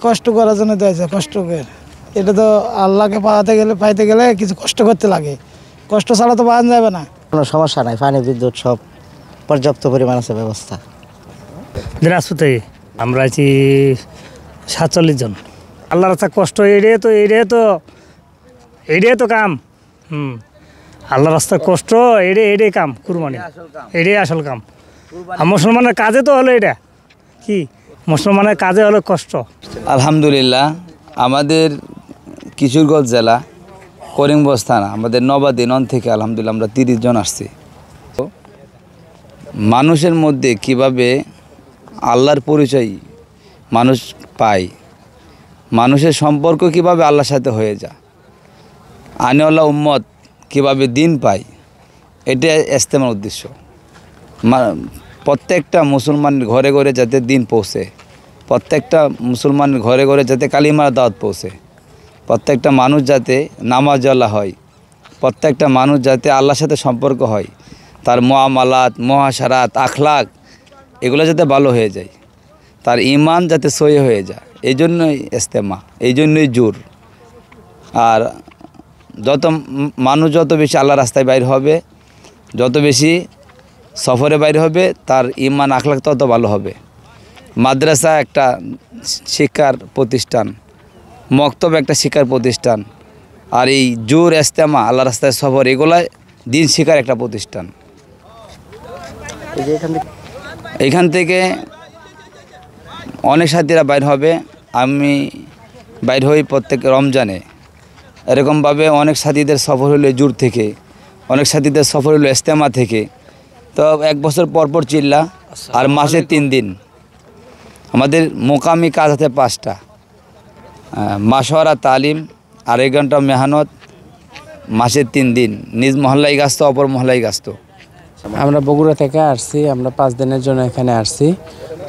কষ্ট করার জন্য দিয়েছে, কষ্ট করে। এটা তো আল্লাহকে পাইতে গেলে কিছু কষ্ট করতে লাগে, কষ্ট ছাড়া তো পাওয়া যাবে না। কোনো সমস্যা নাই, পানি বিদ্যুৎ সব পর্যাপ্ত পরিমাণ আছে ব্যবস্থা। দিনাজপুর থেকে আমরা আছি 47 জন। আল্লাহর রাস্তা কষ্ট এটাই তো কাম। আল্লাহ রাস্তার কষ্ট এটাই কাম, কুরবানি এটাই আসল কাম। আর মুসলমানের কাজে তো হলো এটা কি, মুসলমানের কাজে হলো কষ্ট। আলহামদুলিল্লাহ, আমাদের কিশোরগঞ্জ জেলা করিমগঞ্জ থানা আমাদের নবাদিনন থেকে আলহামদুলিল্লাহ আমরা 30 জন আসছি। মানুষের মধ্যে কিভাবে আল্লাহর পরিচয় মানুষ পায়, মানুষের সম্পর্ক কিভাবে আল্লাহর সাথে হয়ে যায়, আনেওয়ালা উম্মত কিভাবে দিন পায়, এটা ইজতেমার উদ্দেশ্য। প্রত্যেকটা মুসলমানের ঘরে ঘরে যাতে দিন পৌঁছে, প্রত্যেকটা মুসলমানের ঘরে ঘরে যাতে কালিমার দাওয়াত পৌঁছে, প্রত্যেকটা মানুষ যাতে নামাজওয়ালা হয়, প্রত্যেকটা মানুষ যাতে আল্লাহর সাথে সম্পর্ক হয়, তার মুআমালাত, মুআশারাত, আখলাক এগুলো যাতে ভালো হয়ে যায়, তার ঈমান যাতে সহি হয়ে যায়, এই জন্যই ইজতেমা, এই জন্যই জোর। আর মানুষ যত বেশি আল্লাহর রাস্তায় বাইর হবে, যত বেশি সফরে বাইর হবে, তার ঈমান আখলাক তত ভালো হবে। মাদ্রাসা একটা শিক্ষার প্রতিষ্ঠান, মক্তব একটা শিক্ষার প্রতিষ্ঠান, আর এই জোর ইজতেমা আল্লাহর রাস্তায় সফর এগুলাই দিন শিক্ষার একটা প্রতিষ্ঠান। এইখান থেকে অনেক সাথীরা বাইর হবে, আমি বাইর হই প্রত্যেক রমজানে। এরকমভাবে অনেক সাথীদের সফর হলো জোর থেকে, অনেক সাথীদের সফর হলো ইজতেমা থেকে। তো 1 বছর পর চিল্লা, আর মাসে 3 দিন আমাদের মোকামি কাজ আছে 5টা, মাসওয়ারা তালিম, আর 1 ঘন্টা মেহনত, মাসে 3 দিন নিজ মহল্লায় গাছতো, অপর মহল্লায় গাছতো। আমরা বগুড়া থেকে আসছি, আমরা 5 দিনের জন্য এখানে আসছি।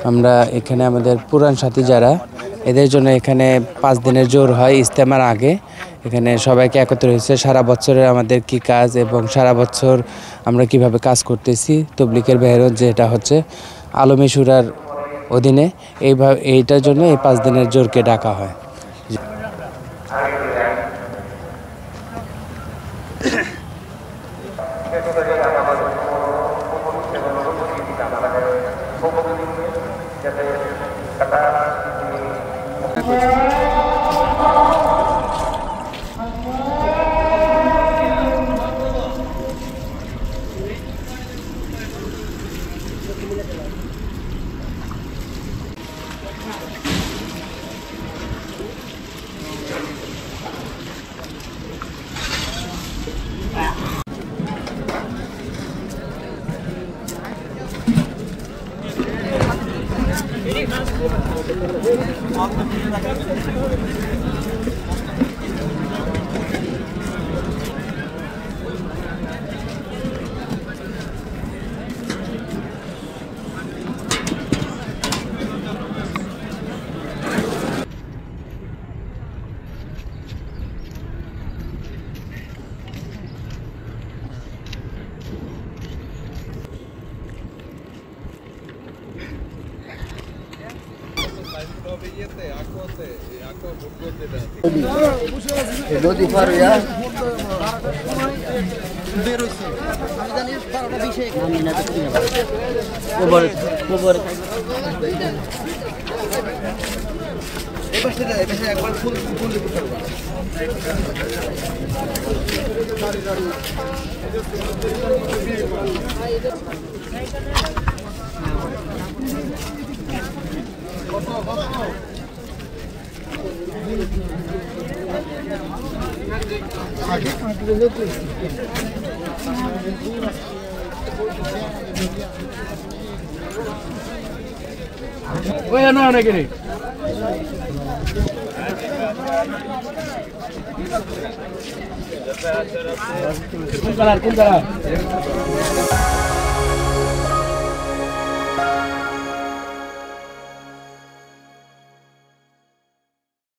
আমরা এখানে আমাদের পুরান সাথী যারা, এদের জন্য এখানে 5 দিনের জোর হয় ইজতেমার আগে। এখানে সবাইকে একত্র হয়েছে সারা বছরের আমাদের কি কাজ এবং সারা বছর আমরা কিভাবে কাজ করতেছি। তবলিগের মেহনত যেটা হচ্ছে আলমী শুরার অধীনে, এইটার জন্য এই 5 দিনের জোরকে ডাকা হয়। নদী পার হইয়া কোন কালার